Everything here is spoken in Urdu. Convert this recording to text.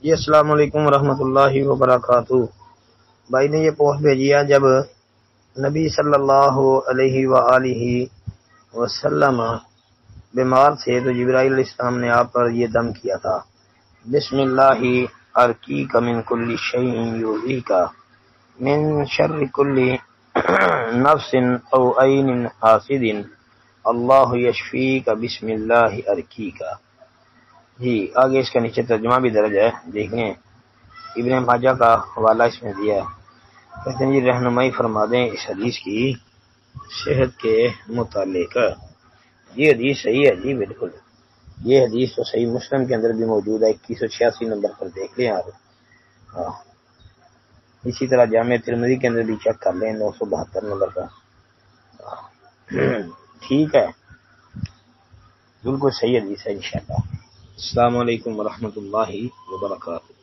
جی السلام علیکم ورحمۃ اللہ وبرکاتہ۔ بھائی نے یہ پوسٹ بھیجی ہے جب نبی صلی اللہ علیہ وآلہ وسلم بیمار تھے تو جبرائیل علیہ السلام نے آپ پر یہ دم کیا تھا، بسم اللہ ارقیک من کل شیء یؤذیک من شر کل نفس او عین حاسد اللہ یشفیک بسم اللہ ارقیک۔ جی آگے اس کا نیچے ترجمہ بھی درج ہے، دیکھیں ابن ماجہ کا حوالہ اس میں دیا ہے۔ کہتے ہیں جی رہنمائی فرما دیں اس حدیث کی صحت کے متعلق۔ یہ حدیث صحیح ہے جی، بالکل یہ حدیث تو صحیح مسلم کے اندر بھی موجود ہے، 2186 نمبر پر دیکھ لیں آپ۔ اسی طرح جامع ترمذی کے اندر بھی چیک کر لیں 972 نمبر پر۔ ٹھیک ہے، بالکل صحیح حدیث ہے انشاءاللہ۔ السلام علیکم ورحمۃ اللہ وبرکاتہ۔